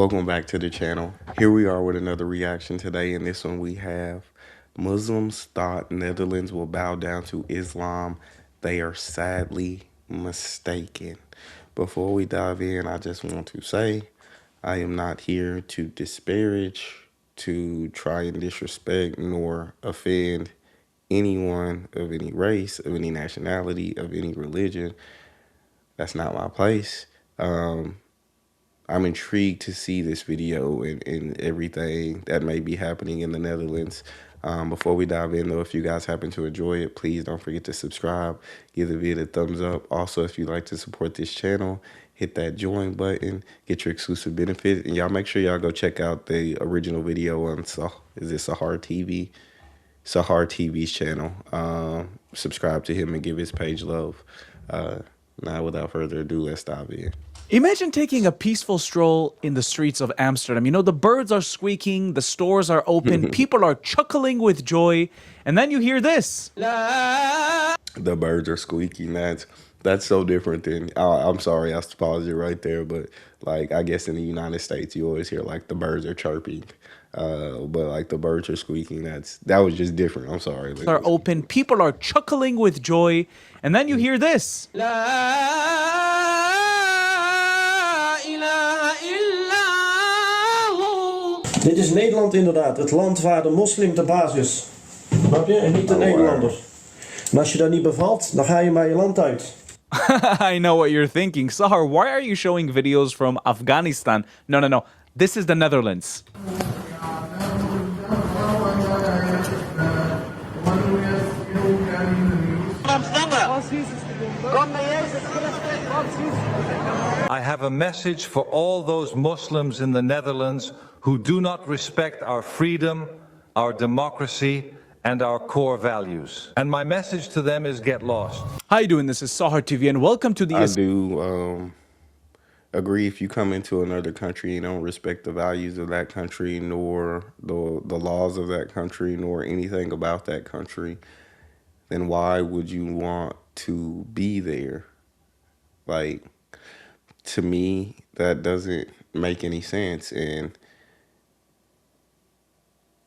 Welcome back to the channel. Here we are with another reaction today. In this one we have Muslims thought Netherlands will bow down to Islam. They are sadly mistaken. Before we dive in, I just want to say I am not here to disparage, to try and disrespect, nor offend anyone of any race, of any nationality, of any religion. That's not my place. I'm intrigued to see this video and everything that may be happening in the Netherlands. Before we dive in, though, if you guys happen to enjoy it, please don't forget to subscribe, give the video a thumbs up. Also, if you'd like to support this channel, hit that join button, get your exclusive benefits, and y'all make sure y'all go check out the original video on Sahar TV, Sahar TV's channel. Subscribe to him and give his page love. Now, without further ado, let's dive in. Imagine taking a peaceful stroll in the streets of Amsterdam. You know, the birds are squeaking, the stores are open, people are chuckling with joy, and then you hear this. The birds are squeaking. That's so different than, I'm sorry, I paused it right there, but like, I guess in the United States, you always hear like the birds are chirping, but like the birds are squeaking. That was just different. I'm sorry. Are open, people are chuckling with joy, and then you hear this. Dit is Nederland inderdaad, het land waar de moslim de baas is. Snap je? En niet de Nederlander. En als je dat niet bevalt, dan ga je maar je land uit. I know what you're thinking. Sahar, why are you showing videos from Afghanistan? No. This is the Netherlands. I have a message for all those Muslims in the Netherlands who do not respect our freedom, our democracy, and our core values. And my message to them is get lost. How you doing? This is Sahar TV, and welcome to the... I do agree, if you come into another country and don't respect the values of that country, nor the laws of that country, nor anything about that country, then why would you want to be there? Like, to me, that doesn't make any sense. And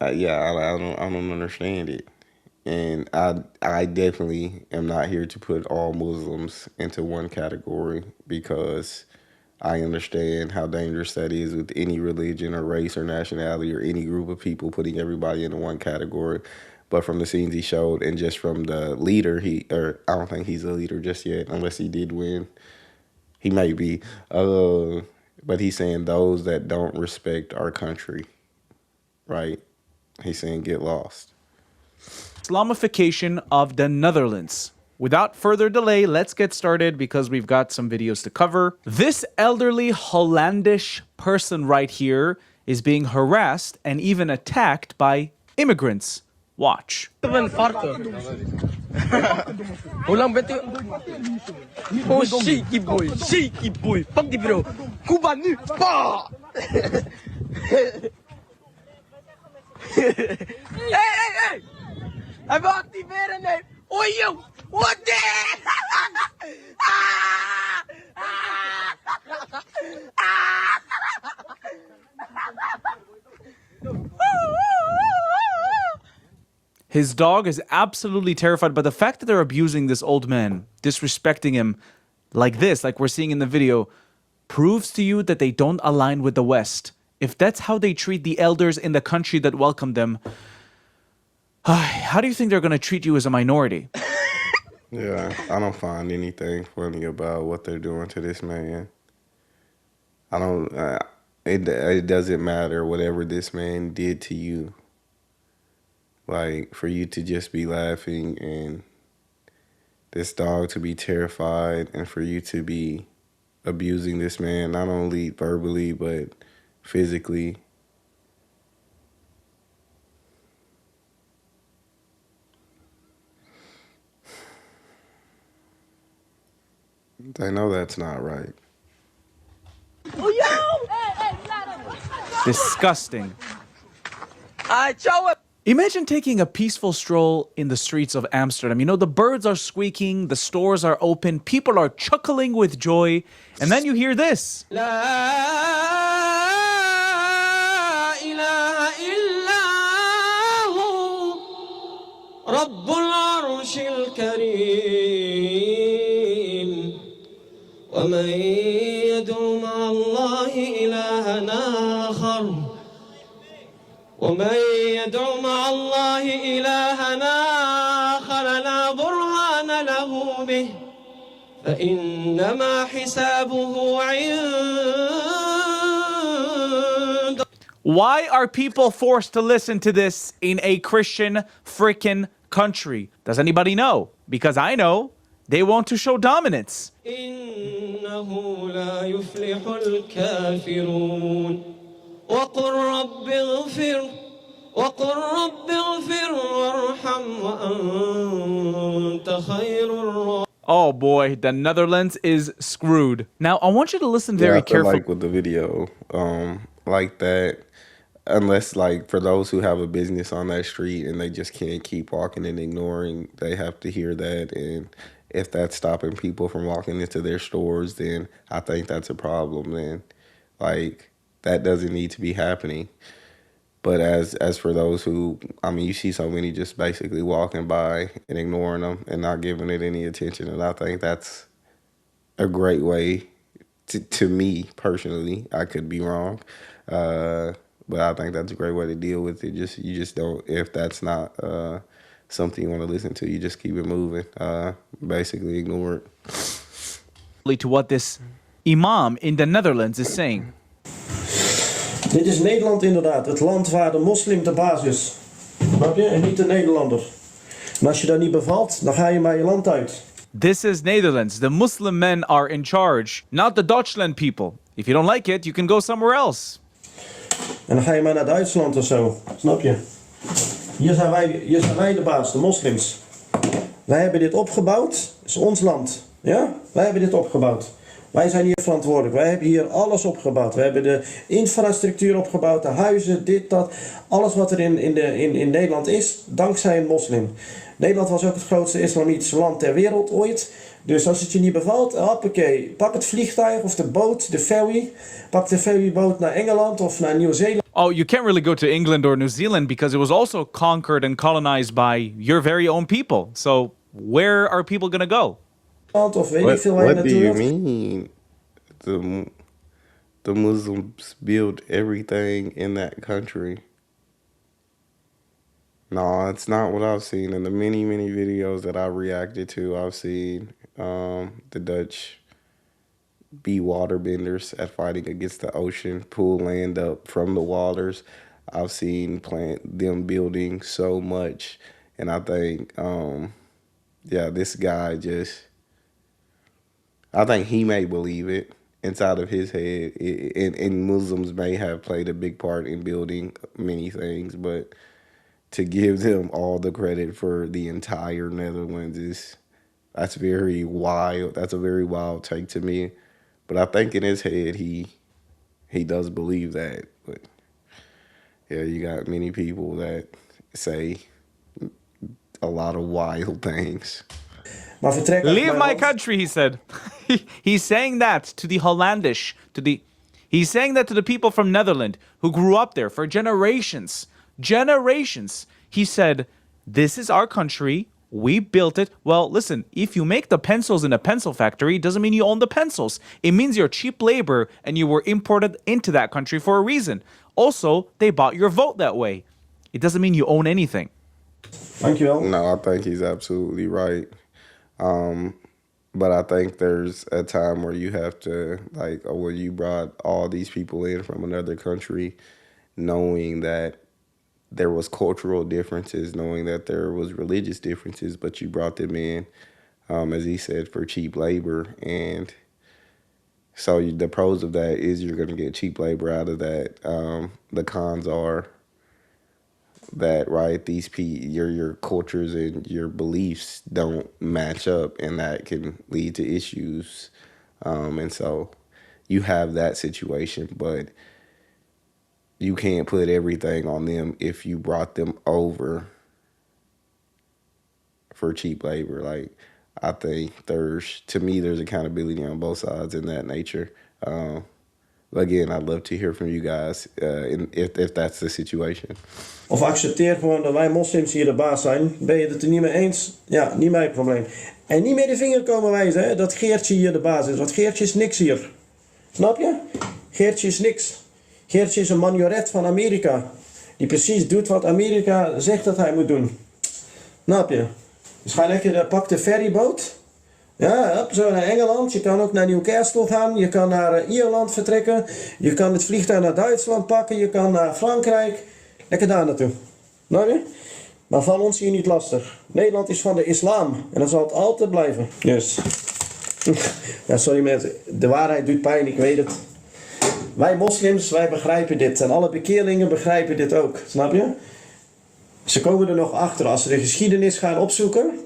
I don't understand it. And I definitely am not here to put all Muslims into one category, because I understand how dangerous that is with any religion or race or nationality or any group of people, putting everybody into one category. But from the scenes he showed, and just from the leader, I don't think he's a leader just yet, unless he did win. He may be. But he's saying those that don't respect our country, right? He's saying get lost. Islamophobia of the Netherlands. Without further delay, let's get started because we've got some videos to cover. This elderly Hollandish person right here is being harassed and even attacked by immigrants. Watch. Hoe lang bent u? Oh, shaky boy. Pak die bro. Cuba nu. Pa! Hey! Hij wil activeren, nee. Oh, yo. What the? His dog is absolutely terrified, but the fact that they're abusing this old man, disrespecting him like this, like we're seeing in the video, proves to you that they don't align with the West. If that's how they treat the elders in the country that welcomed them, how do you think they're going to treat you as a minority? Yeah, I don't find anything funny about what they're doing to this man. It doesn't matter whatever this man did to you. Like, for you to just be laughing and this dog to be terrified, and for you to be abusing this man, not only verbally, but physically. They know that's not right. Disgusting. Ciao. Imagine taking a peaceful stroll in the streets of Amsterdam. You know, the birds are squeaking, the stores are open, people are chuckling with joy, and then you hear this. رب العرش الكريم ومن يدعو مع الله إلها آخر ومن يدعو مع الله إلها آخر لا برهان له به فإنما حسابه عند. Why are people forced to listen to this in a Christian frickin' country? Does anybody know? Because I know. They want to show dominance. إنه لا يفلح الكافرون وقل رب اغفر وارحم وأنت خير الراحمين. Oh boy, the Netherlands is screwed. Now, I want you to listen very I feel carefully. like with the video, like that, unless like for those who have a business on that street and they just can't keep walking and ignoring, they have to hear that. And if that's stopping people from walking into their stores, then I think that's a problem. Then, like, that doesn't need to be happening. But as for those who, I mean, you see so many just basically walking by and ignoring them and not giving it any attention, and I think that's a great way to me personally. I could be wrong, but I think that's a great way to deal with it. You just don't, if that's not something you want to listen to, you just keep it moving. Basically ignore it. To what this imam in the Netherlands is saying. Dit is Nederland inderdaad, het land waar de moslim de baas is. Snap je? En niet de Nederlander. En als je dat niet bevalt, dan ga je maar je land uit. This is Netherlands. The Muslim men are in charge, not the Dutchland people. If you don't like it, you can go somewhere else. En dan ga je maar naar Duitsland of zo. Snap je? Hier zijn wij de baas, de moslims. Wij hebben dit opgebouwd. Het is ons land. Ja? Wij hebben dit opgebouwd. Wij zijn hier verantwoordelijk. Wij hebben hier alles opgebouwd. We hebben de infrastructuur opgebouwd, de huizen, dit, dat. Alles wat er in Nederland is, dankzij een moslim. Nederland was ook het grootste islamitische land ter wereld ooit. Dus als het je niet bevalt, hoppakee, pak het vliegtuig of de boot, de ferry. Pak de ferryboot naar Engeland of naar Nieuw-Zeeland. Oh, you can't really go to England or New Zealand because it was also conquered and colonized by your very own people. So where are people going to go? Of weet ik veel waar je What do naartoe you wilt. mean? The Muslims build everything in that country. No, it's not what I've seen in the many, many videos that I reacted to. I've seen the Dutch be waterbenders at fighting against the ocean, pull land up from the waters. I've seen them building so much, and I think, this guy I think he may believe it inside of his head, and Muslims may have played a big part in building many things, but to give them all the credit for the entire Netherlands that's very wild. That's a very wild take to me. But I think in his head he does believe that. But yeah, you got many people that say a lot of wild things. Maar vertrek uit Leave mijn my land. country, he said. He's saying that to the Hollandish, he's saying that to the people from Netherlands who grew up there for generations. Generations. He said, this is our country. We built it. Well, listen, if you make the pencils in a pencil factory, it doesn't mean you own the pencils. It means you're cheap labor and you were imported into that country for a reason. Also, they bought your vote that way. It doesn't mean you own anything. Dankjewel. No, I think he's absolutely right. But I think there's a time where you have to, where you brought all these people in from another country, knowing that there was cultural differences, knowing that there was religious differences, but you brought them in, as he said, for cheap labor. And so the pros of that is you're going to get cheap labor out of that. The cons are that, right, your cultures and your beliefs don't match up, and that can lead to issues. And so you have that situation, but you can't put everything on them if you brought them over for cheap labor. I think there's accountability on both sides in that nature. again, I'd love to hear from you guys if that's the situation. Of accepteer gewoon dat wij moslims hier de baas zijn. Ben je het er niet mee eens? Ja, niet mijn probleem. En niet met de vinger komen wijzen, hè, dat Geertje hier de baas is. Want Geertje is niks hier. Snap je? Geertje is niks. Geertje is een marionet van Amerika. Die precies doet wat Amerika zegt dat hij moet doen. Snap je? Dus ga lekker, pak de ferryboot. Ja, hop, zo naar Engeland. Je kan ook naar Newcastle gaan. Je kan naar Ierland vertrekken. Je kan het vliegtuig naar Duitsland pakken. Je kan naar Frankrijk. Lekker daar naartoe. Snap je? Maar val ons hier niet lastig. Nederland is van de islam. En dat zal het altijd blijven. Dus. Ja, sorry mensen. De waarheid doet pijn, ik weet het. Wij moslims, wij begrijpen dit. En alle bekeerlingen begrijpen dit ook. Snap je? Ze komen er nog achter. Als ze de geschiedenis gaan opzoeken,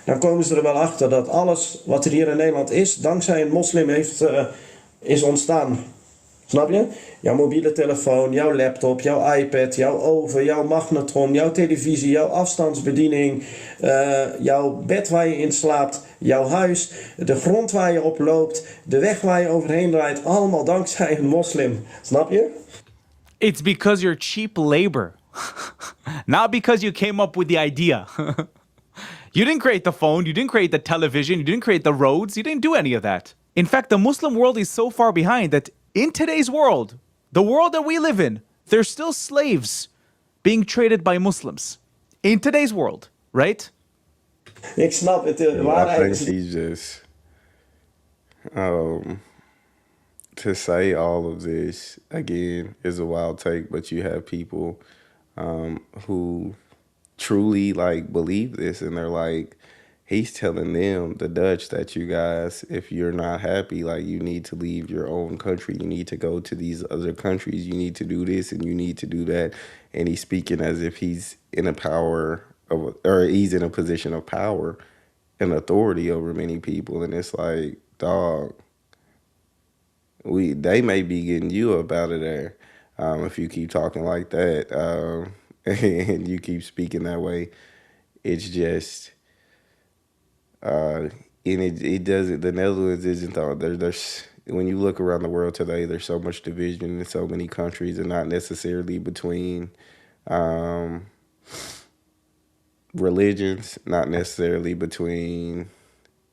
dan komen ze er wel achter dat alles wat er hier in Nederland is, dankzij een moslim is ontstaan. Snap je? Jouw mobiele telefoon, jouw laptop, jouw iPad, jouw oven, jouw magnetron, jouw televisie, jouw afstandsbediening, jouw bed waar je in slaapt, jouw huis, de grond waar je op loopt, de weg waar je overheen rijdt, allemaal dankzij een moslim. Snap je? It's because you're cheap labor. Not because you came up with the idea. You didn't create the phone, you didn't create the television, you didn't create the roads, you didn't do any of that. In fact, the Muslim world is so far behind that in today's world, the world that we live in, there's still slaves being traded by Muslims. In today's world, right? Ik snap het. De I waarheid think is... he's just to say all of this again is a wild take, but you have people who truly like believe this, and they're like, he's telling them, the Dutch, that you guys, if you're not happy, like, you need to leave your own country, you need to go to these other countries, you need to do this and you need to do that. And he's speaking as if he's in a power of, or he's in a position of power and authority over many people. And it's like, dog, they may be getting you up out of there if you keep talking like that and you keep speaking that way. It's just, and it doesn't. The Netherlands isn't. There's when you look around the world today, there's so much division in so many countries, and not necessarily between religions, not necessarily between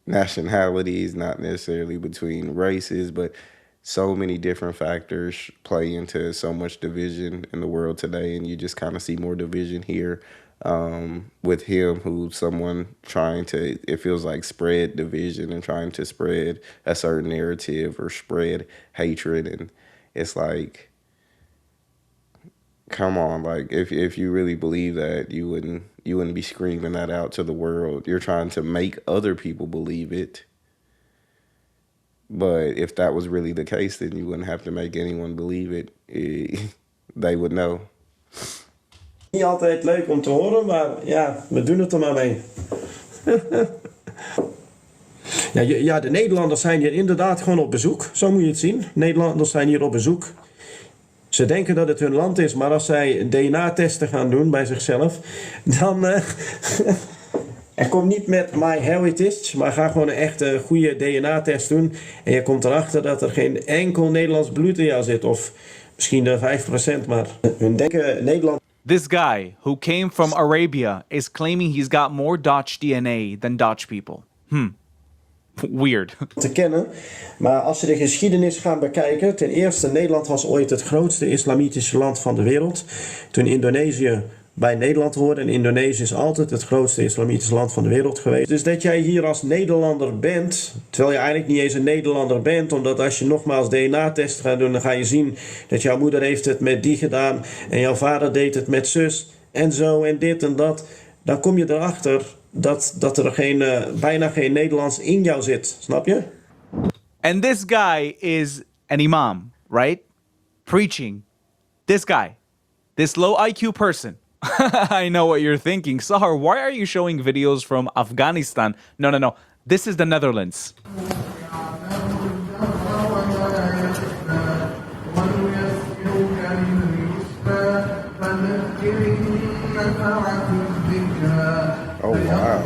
nationalities, not necessarily between races, but so many different factors play into so much division in the world today, and you just kind of see more division here with him, who's someone trying to, it feels like, spread division and trying to spread a certain narrative or spread hatred. And it's like, come on, like, if you really believe that, you wouldn't be screaming that out to the world. You're trying to make other people believe it. But if that was really the case, then you wouldn't have to make anyone believe it. They would know. Niet altijd leuk om te horen, maar ja, we doen het er maar mee. Ja, de Nederlanders zijn hier inderdaad gewoon op bezoek. Zo moet je het zien. Nederlanders zijn hier op bezoek. Ze denken dat het hun land is, maar als zij DNA-testen gaan doen bij zichzelf, dan... Er komt niet met MyHeritage, maar ga gewoon een echte goede DNA-test doen. En je komt erachter dat er geen enkel Nederlands bloed in jou zit. Of misschien 5%, maar hun denken Nederland... This guy who came from Arabia is claiming he's got more Dutch DNA than Dutch people. Weird. te kennen. Maar als ze de geschiedenis gaan bekijken, ten eerste, Nederland was ooit het grootste islamitische land van de wereld. Toen Indonesië bij Nederland hoorde, en Indonesië is altijd het grootste islamitische land van de wereld geweest. Dus dat jij hier als Nederlander bent, terwijl je eigenlijk niet eens een Nederlander bent, omdat als je nogmaals DNA-test gaat doen, dan ga je zien dat jouw moeder heeft het met die gedaan en jouw vader deed het met zus en zo en dit en dat. Dan kom je erachter dat er bijna geen Nederlands in jou zit, snap je? And this guy is an imam, right? Preaching. This guy. This low IQ person. I know what you're thinking. Sahar, why are you showing videos from Afghanistan? No. This is the Netherlands. Oh, wow.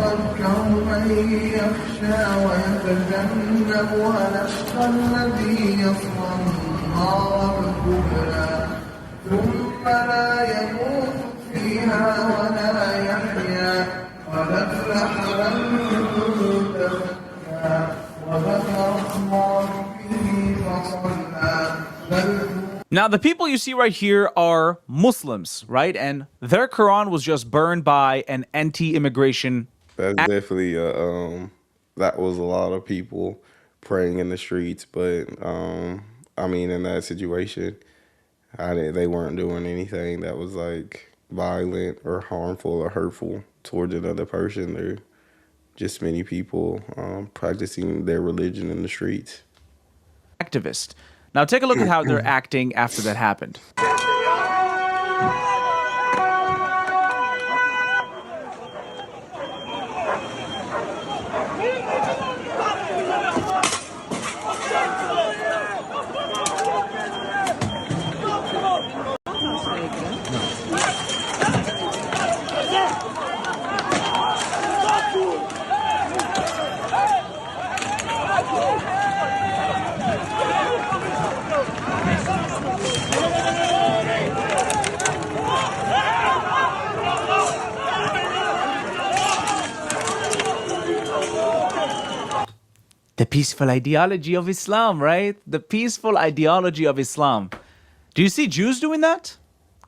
Now, the people you see right here are Muslims, right? And their Quran was just burned by an anti-immigration. That's definitely that was a lot of people praying in the streets, but I mean, in that situation, they weren't doing anything that was like violent or harmful or hurtful towards another person. They're just many people practicing their religion in the streets. Activist. Now, take a look at how they're acting after that happened. The peaceful ideology of Islam, right? The peaceful ideology of Islam. Do you see Jews doing that?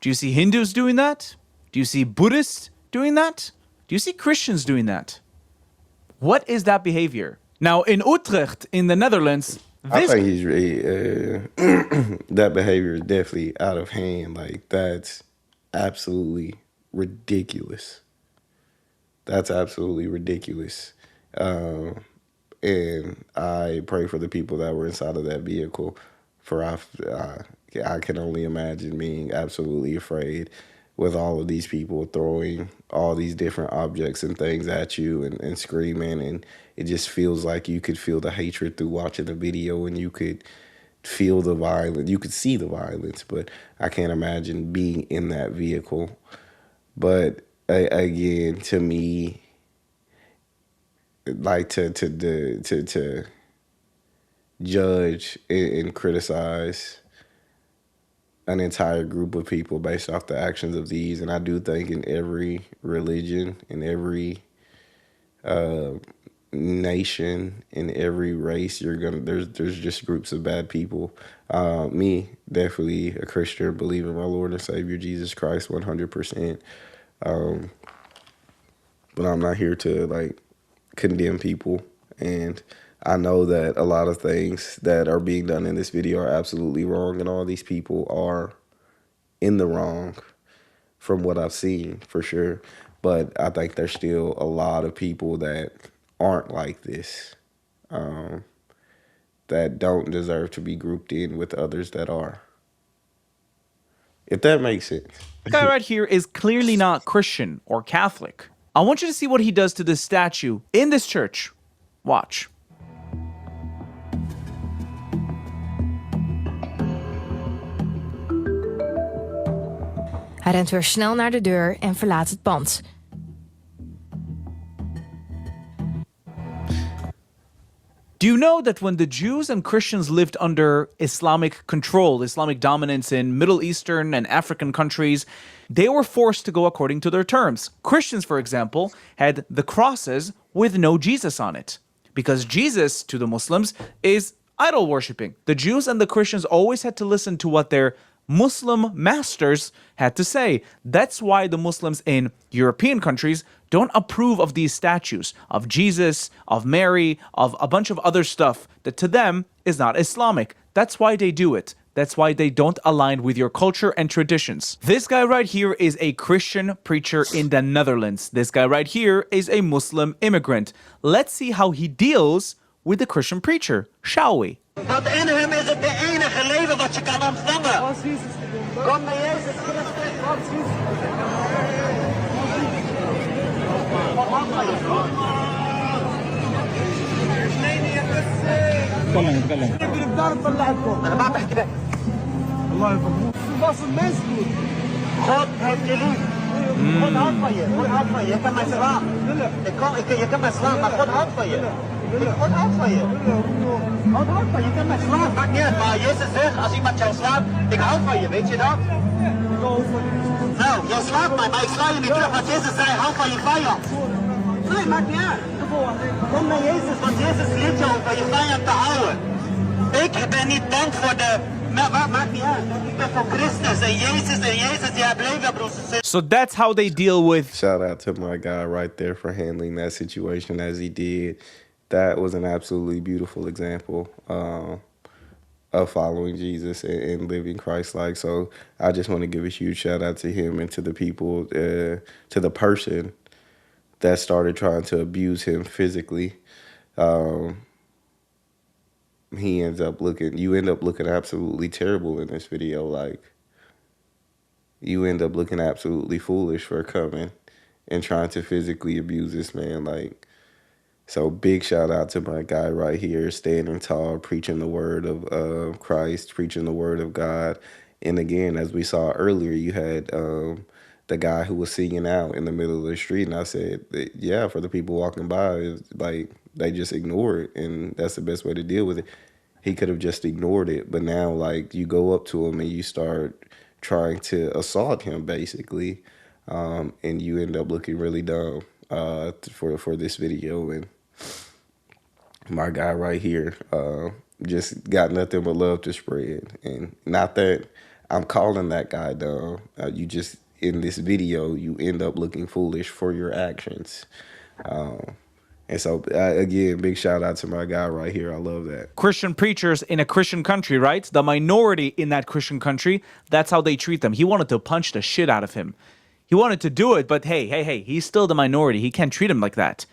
Do you see Hindus doing that? Do you see Buddhists doing that? Do you see Christians doing that? What is that behavior? Now, in Utrecht, in the Netherlands, I think he's really, that behavior is definitely out of hand. Like, that's absolutely ridiculous. That's absolutely ridiculous. And I pray for the people that were inside of that vehicle. For I can only imagine being absolutely afraid with all of these people throwing all these different objects and things at you and screaming. And it just feels like you could feel the hatred through watching the video, and you could feel the violence. You could see the violence, but I can't imagine being in that vehicle. But again, to me, like to judge and criticize an entire group of people based off the actions of these, and I do think in every religion, in every nation, in every race, there's just groups of bad people. Me, definitely a Christian, believe in my Lord and Savior Jesus Christ 100%. But I'm not here to like condemn people, and I know that a lot of things that are being done in this video are absolutely wrong, and all these people are in the wrong from what I've seen, for sure. But I think there's still a lot of people that aren't like this, that don't deserve to be grouped in with others that are. If that makes sense. This guy right here is clearly not Christian or Catholic. I want you to see what he does to this statue in this church. Watch. Hij rent weer snel naar de deur en verlaat het pand. Do you know that when the Jews and Christians lived under Islamic control, Islamic dominance in Middle Eastern and African countries, they were forced to go according to their terms. Christians, for example, had the crosses with no Jesus on it, because Jesus, to the Muslims, is idol worshipping. The Jews and the Christians always had to listen to what their Muslim masters had to say. That's why the Muslims in European countries don't approve of these statues of Jesus, of Mary, of a bunch of other stuff that to them is not Islamic. That's why they do it. That's why they don't align with your culture and traditions. This guy right here is a Christian preacher in the Netherlands. This guy right here is a Muslim immigrant. Let's see how he deals with the Christian preacher, shall we? Want in hem is het de enige leven wat je kan ontvangen. Kom naar Jezus Christus. أنا ما بحكي لك. الله يرحمه. God heeft je lief. God houdt van je. God houdt van je. Je kan maar slaan. Je kan maar slaan, maar God houdt van je. Ik hou ook van je. Ik hou ook van je. Je kan mij slaan, maakt niet uit. Maar Jezus zegt, als iemand jou slaat, ik hou van je, weet je dat? Nou, jij slaat mij, maar ik sla je niet terug, want Jezus zei, hou van je vijand. Nee, maakt niet uit. Kom naar Jezus, want Jezus leert jou om van je vijand te houden. Ik ben niet bang voor de... Maakt niet uit. Ik ben voor Christus en Jezus, die heeft leven, broers en zusters. So that's how they deal with. Shout out to my guy right there for handling that situation as he did. That was an absolutely beautiful example of following Jesus and living Christ-like. So I just want to give a huge shout out to him and to the people, to the person that started trying to abuse him physically. You end up looking absolutely terrible in this video. Like, you end up looking absolutely foolish for coming and trying to physically abuse this man. Like, so big shout out to my guy right here, standing tall, preaching the word of Christ, preaching the word of God. And again, as we saw earlier, you had the guy who was singing out in the middle of the street. And I said, yeah, for the people walking by, it's like, they just ignore it, and that's the best way to deal with it. He could have just ignored it, but now, like, you go up to him and you start trying to assault him, basically, and you end up looking really dumb for this video. And my guy right here just got nothing but love to spread. And not that I'm calling that guy dumb. You just, in this video, you end up looking foolish for your actions. And so, again, big shout out to my guy right here. I love that. Christian preachers in a Christian country, right? The minority in that Christian country, that's how they treat them. He wanted to punch the shit out of him. He wanted to do it, but hey, he's still the minority. He can't treat him like that.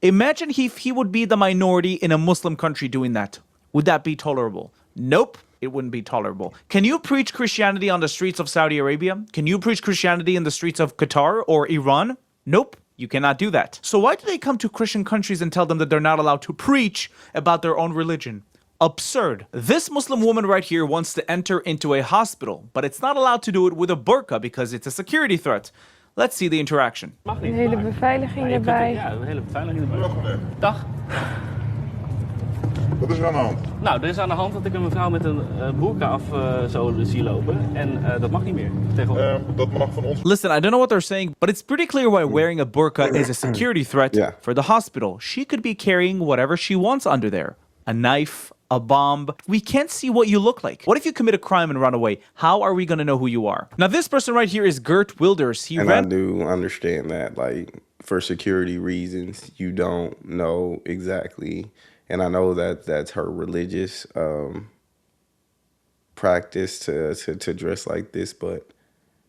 Imagine if he would be the minority in a Muslim country doing that. Would that be tolerable? Nope, it wouldn't be tolerable. Can you preach Christianity on the streets of Saudi Arabia? Can you preach Christianity in the streets of Qatar or Iran? Nope. You cannot do that. So why do they come to Christian countries and tell them that they're not allowed to preach about their own religion? Absurd. This Muslim woman right here wants to enter into a hospital, but it's not allowed to do it with a burqa because it's a security threat. Let's see the interaction. Een hele beveiliging erbij. Ja, een hele beveiliging erbij. Dag. Wat is er aan de hand? Nou, er is aan de hand dat ik een mevrouw met een burka af zo zie lopen. En dat mag niet meer. Dat mag van ons. Listen, I don't know what they're saying, but it's pretty clear why wearing a burqa is a security threat for the hospital. She could be carrying whatever she wants under there. A knife, a bomb. We can't see what you look like. What if you commit a crime and run away? How are we going to know who you are? Now, this person right here is Geert Wilders. I do understand that, like, for security reasons, you don't know exactly. And I know that that's her religious practice to dress like this, but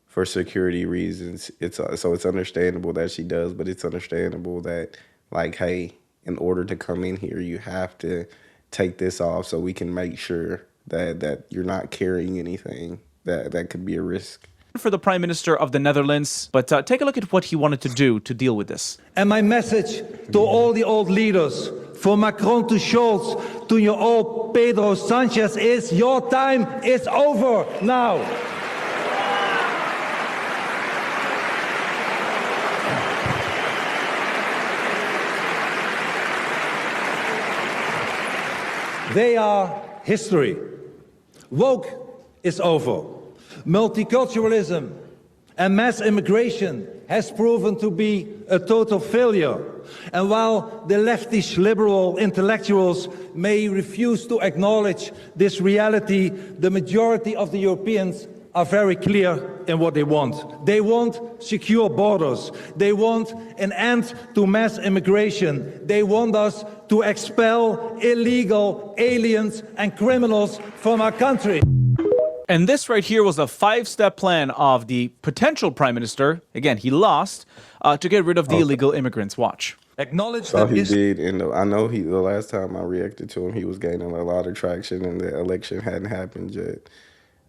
for security reasons, it's understandable that she does, but it's understandable that, like, hey, in order to come in here, you have to take this off so we can make sure that you're not carrying anything that could be a risk. For the Prime Minister of the Netherlands, but take a look at what he wanted to do to deal with this. And my message to all the old leaders, from Macron to Scholz to your old Pedro Sanchez, is your time is over now. They are history. Woke is over. Multiculturalism and mass immigration has proven to be a total failure. And while the leftish liberal intellectuals may refuse to acknowledge this reality, the majority of the Europeans are very clear in what they want. They want secure borders. They want an end to mass immigration. They want us to expel illegal aliens and criminals from our country. And this right here was a 5-step plan of the potential prime minister. Again, he lost to get rid of the illegal immigrants. Watch. Acknowledge So that he did, and I know the last time I reacted to him, he was gaining a lot of traction, and the election hadn't happened yet.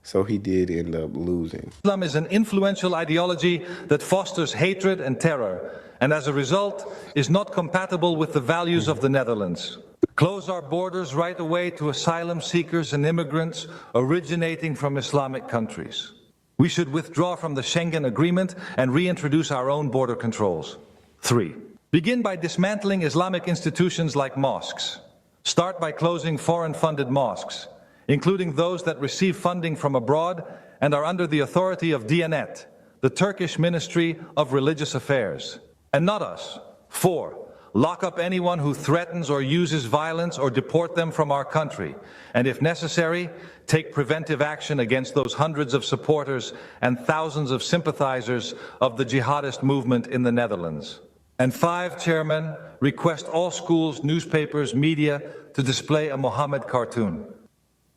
So he did end up losing. Islam is an influential ideology that fosters hatred and terror, and as a result is not compatible with the values of the Netherlands. Close our borders right away to asylum seekers and immigrants originating from Islamic countries. We should withdraw from the Schengen Agreement and reintroduce our own border controls. 3. Begin by dismantling Islamic institutions like mosques. Start by closing foreign-funded mosques, including those that receive funding from abroad and are under the authority of Diyanet, the Turkish Ministry of Religious Affairs. And not us. 4. Lock up anyone who threatens or uses violence or deport them from our country. And if necessary, take preventive action against those hundreds of supporters and thousands of sympathizers of the jihadist movement in the Netherlands. And 5, Chairman, request all schools, newspapers, media to display a Muhammad cartoon.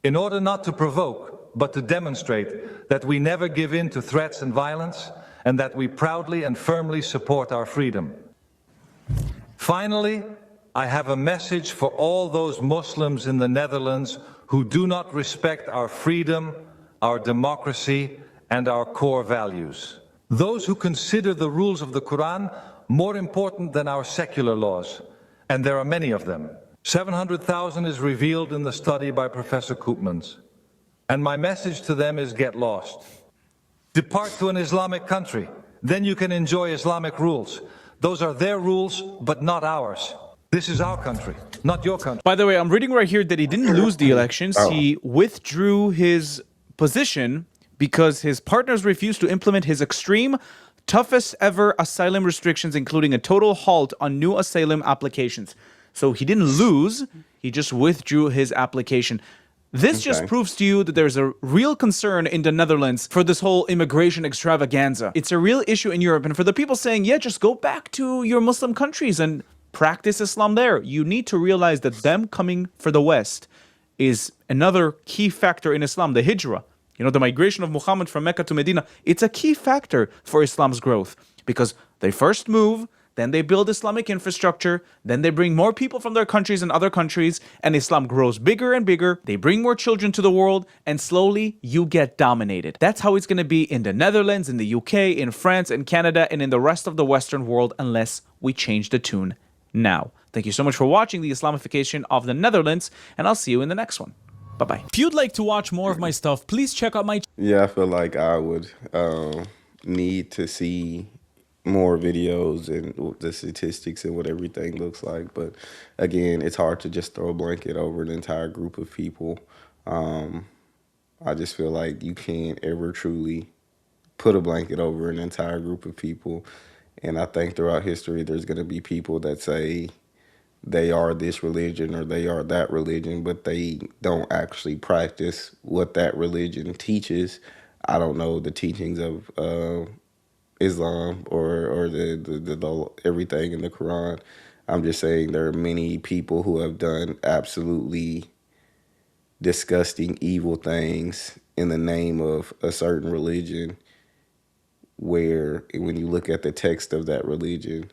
In order not to provoke, but to demonstrate that we never give in to threats and violence, and that we proudly and firmly support our freedom. Finally, I have a message for all those Muslims in the Netherlands who do not respect our freedom, our democracy, and our core values. Those who consider the rules of the Quran more important than our secular laws, and there are many of them. 700,000 is revealed in the study by Professor Koopmans. And my message to them is get lost. Depart to an Islamic country, then you can enjoy Islamic rules. Those are their rules, but not ours. This is our country, not your country. By the way, I'm reading right here that he didn't lose the elections. He withdrew his position because his partners refused to implement his extreme, toughest ever asylum restrictions, including a total halt on new asylum applications. So he didn't lose, he just withdrew his application. This just proves to you that there's a real concern in the Netherlands for this whole immigration extravaganza. It's a real issue in Europe. And for the people saying, yeah, just go back to your Muslim countries and practice Islam there, you need to realize that them coming for the West is another key factor in Islam, the hijrah. You know, the migration of Muhammad from Mecca to Medina, it's a key factor for Islam's growth because they first move, then they build Islamic infrastructure, then they bring more people from their countries and other countries, and Islam grows bigger and bigger. They bring more children to the world, and slowly you get dominated. That's how it's going to be in the Netherlands, in the UK, in France, in Canada, and in the rest of the Western world unless we change the tune now. Thank you so much for watching the Islamification of the Netherlands, and I'll see you in the next one. Bye-bye. If you'd like to watch more of my stuff, please check out my... Yeah, I feel like I would need to see more videos and the statistics and what everything looks like. But again, it's hard to just throw a blanket over an entire group of people. I just feel like you can't ever truly put a blanket over an entire group of people. And I think throughout history, there's going to be people that say they are this religion or they are that religion, but they don't actually practice what that religion teaches. I don't know the teachings of Islam or the everything in the Quran. I'm just saying there are many people who have done absolutely disgusting, evil things in the name of a certain religion, where when you look at the text of that religion,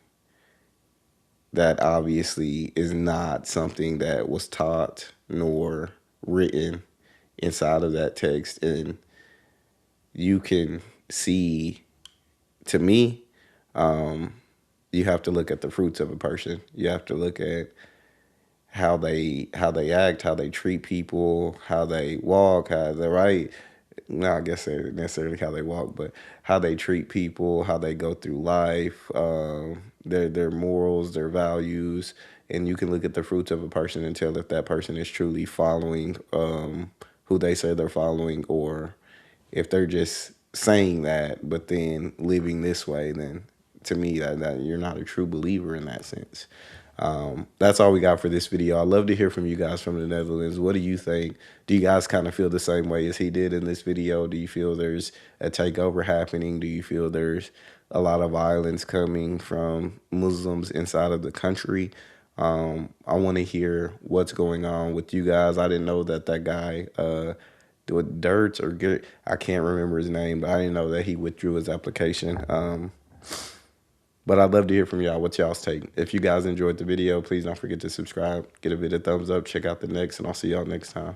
that obviously is not something that was taught nor written inside of that text. And you can see, to me, you have to look at the fruits of a person. You have to look at how they act, how they treat people, how they walk, how they right. No, I guess necessarily how they walk, but how they treat people, how they go through life, their morals, their values, and you can look at the fruits of a person and tell if that person is truly following who they say they're following, or if they're just saying that but then living this way. Then to me, that you're not a true believer in that sense. That's all we got for this video. I'd love to hear from you guys from the Netherlands. What do you think? Do you guys kind of feel the same way as he did in this video? Do you feel there's a takeover happening? Do you feel there's a lot of violence coming from Muslims inside of the country? I want to hear what's going on with you guys. I didn't know that guy, Dirt or Geert, I can't remember his name, but I didn't know that he withdrew his application. But I'd love to hear from y'all. What's y'all's take? If you guys enjoyed the video, please don't forget to subscribe. Give it a thumbs up. Check out the next, and I'll see y'all next time.